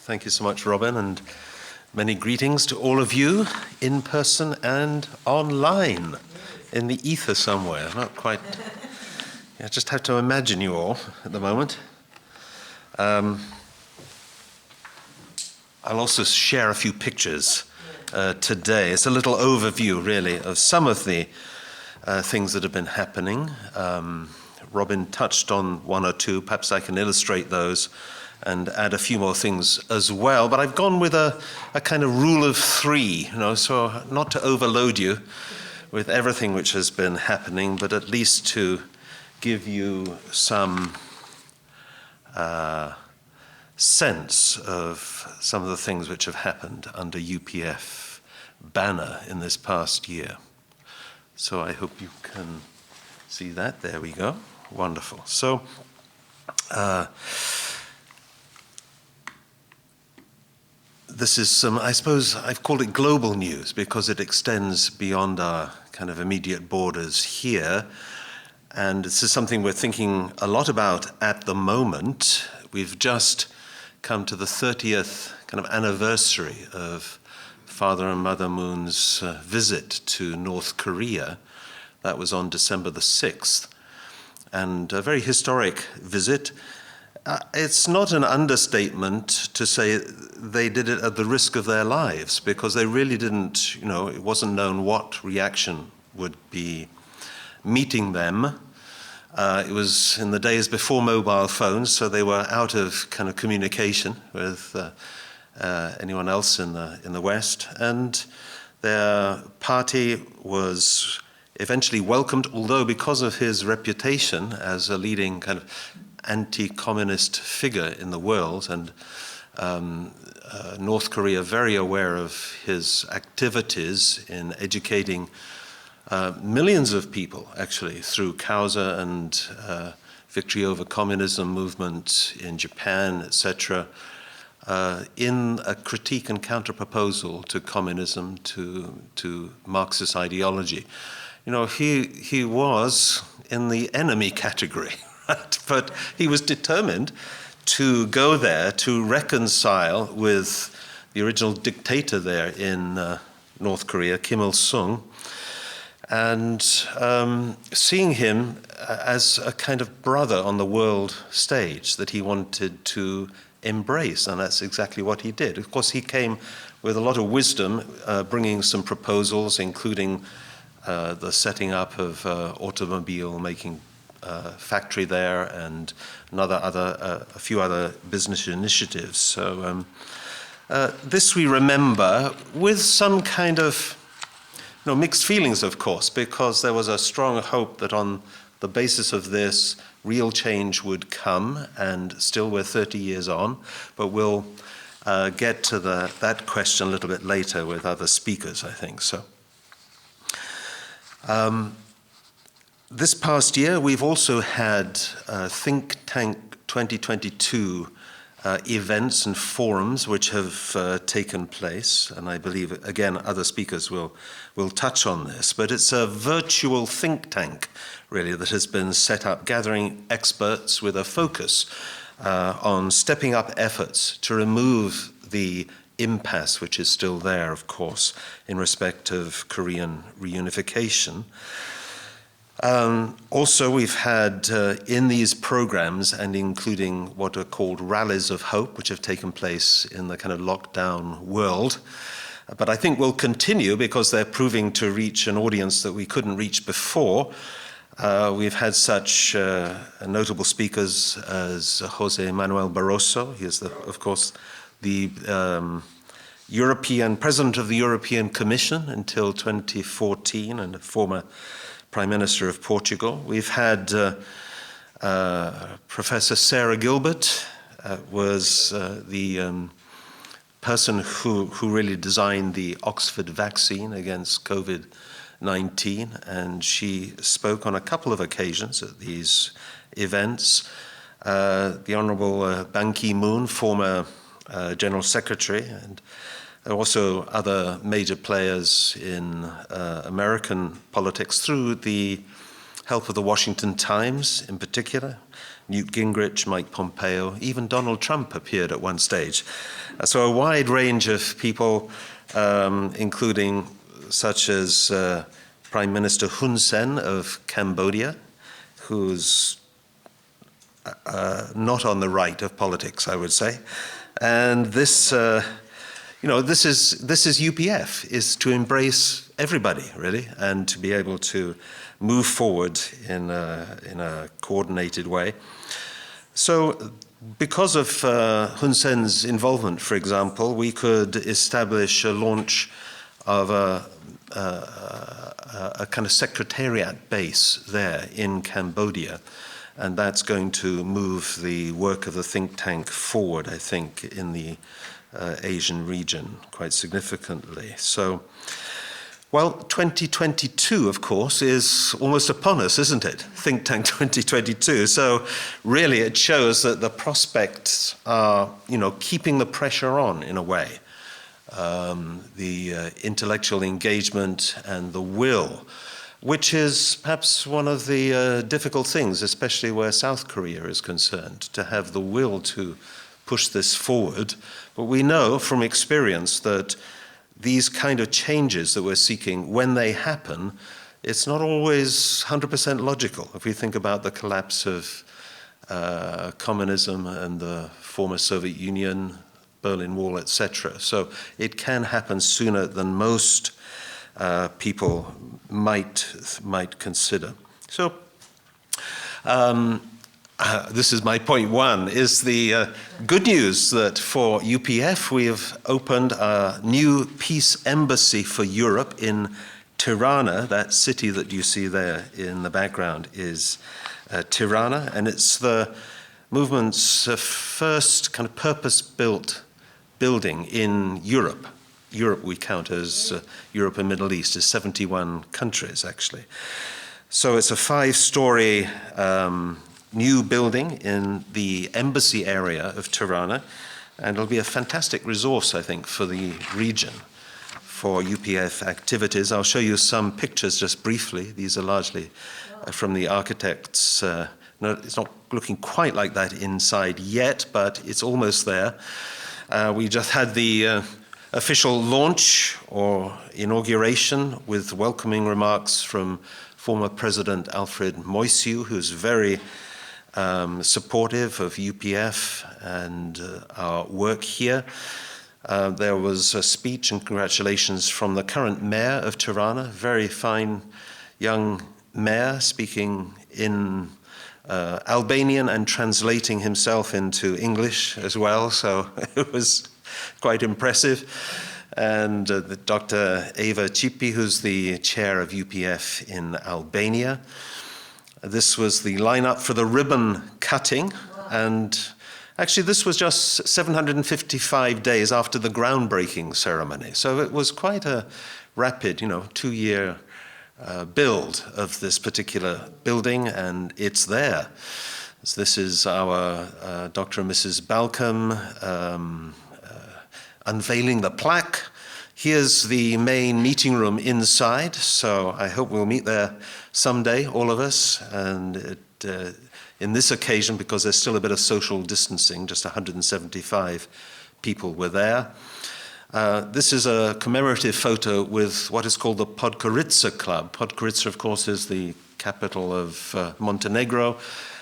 Thank you so much, Robin, and many greetings to all of you in person and online, in the ether somewhere. Not quite, I just have to imagine you all at the moment. I'll also share a few pictures today. It's a little overview, really, of some of the things that have been happening. Robin touched on one or two. Perhaps I can illustrate those and add a few more things as well. But I've gone with a kind of rule of three, so not to overload you with everything which has been happening, but at least to give you some sense of some of the things which have happened under UPF banner in this past year. So I hope you can see that. There we go. Wonderful. So this is some, I suppose I've called it global news because it extends beyond our kind of immediate borders here. And this is something we're thinking a lot about at the moment. We've just come to the 30th kind of anniversary of Father and Mother Moon's visit to North Korea. That was on December the 6th. And a very historic visit. It's not an understatement to say they did it at the risk of their lives, because they really didn't, it wasn't known what reaction would be meeting them. It was in the days before mobile phones, so they were out of kind of communication with anyone else in the West. And their party was eventually welcomed, although because of his reputation as a leading kind of anti-communist figure in the world, and North Korea very aware of his activities in educating millions of people, actually, through Causa and Victory Over Communism movement in Japan, etc., in a critique and counter-proposal to communism, to Marxist ideology. He was in the enemy category. But he was determined to go there to reconcile with the original dictator there in North Korea, Kim Il-sung, and seeing him as a kind of brother on the world stage that he wanted to embrace, and that's exactly what he did. Of course, he came with a lot of wisdom, bringing some proposals, including the setting up of automobile making factory there, and a few other business initiatives. So this we remember with some kind of mixed feelings, of course, because there was a strong hope that on the basis of this, real change would come, and still we're 30 years on, but we'll get to that question a little bit later with other speakers, I think. So. This past year, we've also had Think Tank 2022 events and forums which have taken place, and I believe, again, other speakers will touch on this, but it's a virtual think tank, really, that has been set up, gathering experts with a focus on stepping up efforts to remove the impasse which is still there, of course, in respect of Korean reunification. Also, we've had in these programs, and including what are called rallies of hope, which have taken place in the kind of lockdown world, but I think will continue because they're proving to reach an audience that we couldn't reach before. We've had such notable speakers as Jose Manuel Barroso. He is, of course, the European President of the European Commission until 2014, and a former Prime Minister of Portugal. We've had Professor Sarah Gilbert, was the person who really designed the Oxford vaccine against COVID-19, and she spoke on a couple of occasions at these events. The Honourable Ban Ki-moon, former General Secretary, and also other major players in American politics through the help of the Washington Times in particular, Newt Gingrich, Mike Pompeo, even Donald Trump appeared at one stage. So a wide range of people, including such as Prime Minister Hun Sen of Cambodia, who's not on the right of politics, I would say. And this, this is UPF, is to embrace everybody, really, and to be able to move forward in a coordinated way. So because of Hun Sen's involvement, for example, we could establish a launch of a kind of secretariat base there in Cambodia. And that's going to move the work of the think tank forward, I think, in the Asian region quite significantly. So, well, 2022, of course, is almost upon us, isn't it? Think Tank 2022. So really it shows that the prospects are, keeping the pressure on in a way. The intellectual engagement and the will, which is perhaps one of the difficult things, especially where South Korea is concerned, to have the will to push this forward. But we know from experience that these kind of changes that we're seeking, when they happen, it's not always 100% logical. If we think about the collapse of communism and the former Soviet Union, Berlin Wall, etc. So it can happen sooner than most people might consider. So this is my point one, is the good news that for UPF we have opened a new peace embassy for Europe in Tirana. That city that you see there in the background is Tirana, and it's the movement's first kind of purpose-built building in Europe. Europe we count as Europe and Middle East is 71 countries actually. So it's a 5-story new building in the embassy area of Tirana, and it'll be a fantastic resource, I think, for the region, for UPF activities. I'll show you some pictures just briefly. These are largely from the architects. No, it's not looking quite like that inside yet, but it's almost there. We just had the official launch or inauguration with welcoming remarks from former President Alfred Moisiu, who's very supportive of UPF and our work here. There was a speech and congratulations from the current mayor of Tirana, very fine young mayor, speaking in Albanian and translating himself into English as well, so it was quite impressive. And Dr. Eva Cipi, who's the chair of UPF in Albania. This was the lineup for the ribbon cutting, and actually this was just 755 days after the groundbreaking ceremony. So it was quite a rapid, 2-year build of this particular building, and it's there. So this is our Dr. and Mrs. Balcom unveiling the plaque. Here's the main meeting room inside, so I hope we'll meet there someday, all of us. And in this occasion, because there's still a bit of social distancing, just 175 people were there. This is a commemorative photo with what is called the Podcaritza Club. Podcaritza, of course, is the capital of Montenegro.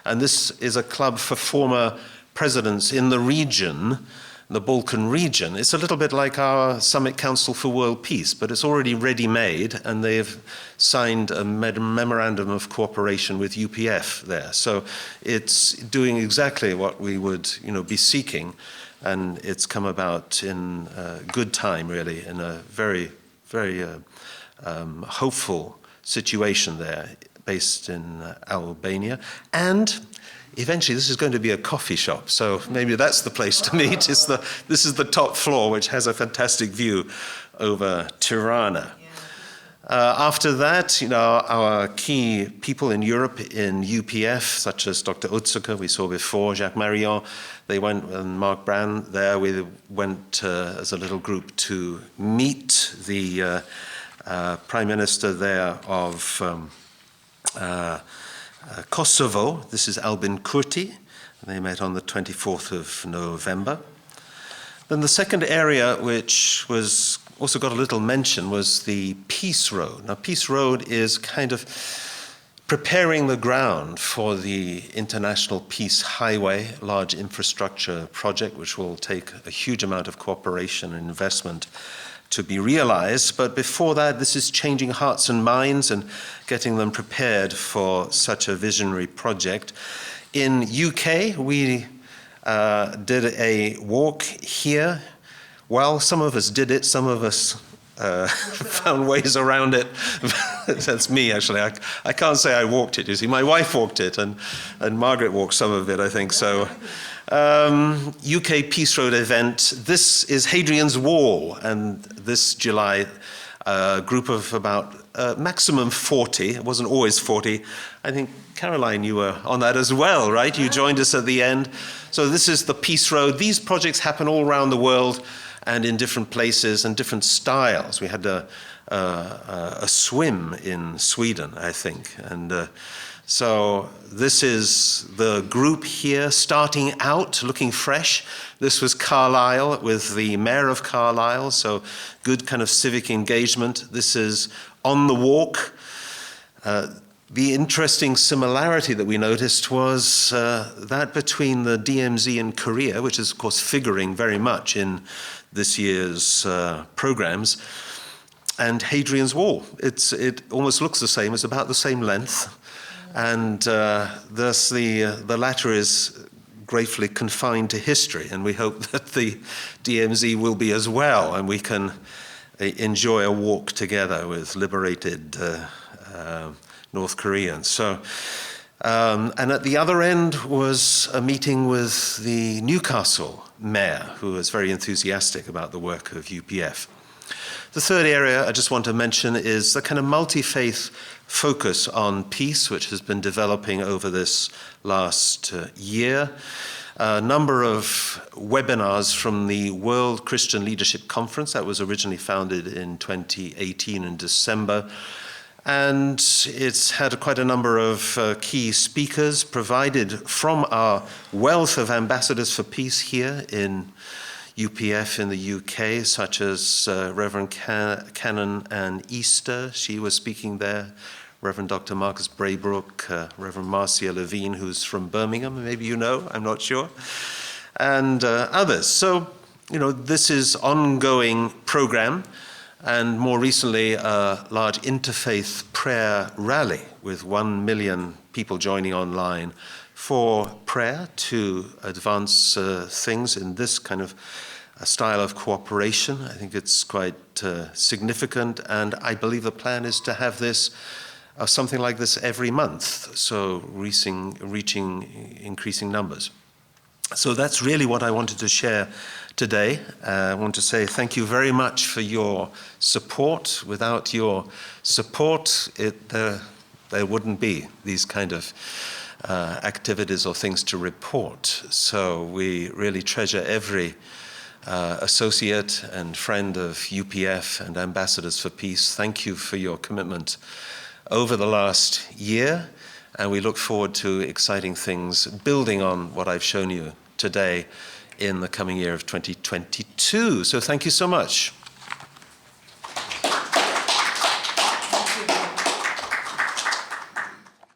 And this is a club for former presidents in the region, the Balkan region. It's a little bit like our Summit Council for World Peace, but it's already ready-made, and they've signed a memorandum of cooperation with UPF there. So it's doing exactly what we would, be seeking, and it's come about in good time, really, in a very, very hopeful situation there, based in Albania. And eventually, this is going to be a coffee shop, so maybe that's the place to meet. This is the top floor, which has a fantastic view over Tirana. After that, our key people in Europe in UPF, such as Dr. Otsuka, we saw before, Jacques Marion, they went, and Mark Brand there, we went as a little group to meet the Prime Minister there of Kosovo. This is Albin Kurti, They met on the 24th of November. Then the second area, which was also got a little mention, was the Peace Road. Now, Peace Road is kind of preparing the ground for the International Peace Highway, large infrastructure project, which will take a huge amount of cooperation and investment to be realized. But before that, this is changing hearts and minds and getting them prepared for such a visionary project. In UK, we did a walk here. Well, some of us did it, some of us found ways around it. That's me, actually. I can't say I walked it, you see. My wife walked it, and Margaret walked some of it, I think. So, UK Peace Road event. This is Hadrian's Wall, and this July, a group of about maximum 40. It wasn't always 40. I think, Caroline, you were on that as well, right? You joined us at the end. So this is the Peace Road. These projects happen all around the world and in different places and different styles. We had a swim in Sweden, I think. And so this is the group here starting out, looking fresh. This was Carlisle with the Mayor of Carlisle, so good kind of civic engagement. This is On the Walk. The interesting similarity that we noticed was that between the DMZ and Korea, which is of course figuring very much in this year's programs, and Hadrian's Wall. It almost looks the same, it's about the same length, and thus the latter is gratefully confined to history, and we hope that the DMZ will be as well, and we can enjoy a walk together with liberated North Koreans. So, and at the other end was a meeting with the Newcastle mayor, who was very enthusiastic about the work of UPF. The third area I just want to mention is the kind of multi-faith focus on peace, which has been developing over this last year. A number of webinars from the World Christian Leadership Conference that was originally founded in 2018 in December. And it's had quite a number of key speakers provided from our wealth of ambassadors for peace here in UPF in the UK, such as Reverend Canon Ann Easter. She was speaking there. Reverend Dr. Marcus Braybrook, Reverend Marcia Levine, who's from Birmingham, maybe you know, I'm not sure, and others. So, you know, this is ongoing program. And more recently, a large interfaith prayer rally with 1 million people joining online for prayer to advance things in this kind of style of cooperation. I think it's quite significant, and I believe the plan is to have this, something like this every month, so reaching increasing numbers. So that's really what I wanted to share today. I want to say thank you very much for your support. Without your support, there wouldn't be these kind of activities or things to report. So we really treasure every associate and friend of UPF and Ambassadors for Peace. Thank you for your commitment over the last year. And we look forward to exciting things building on what I've shown you today in the coming year of 2022. So thank you so much.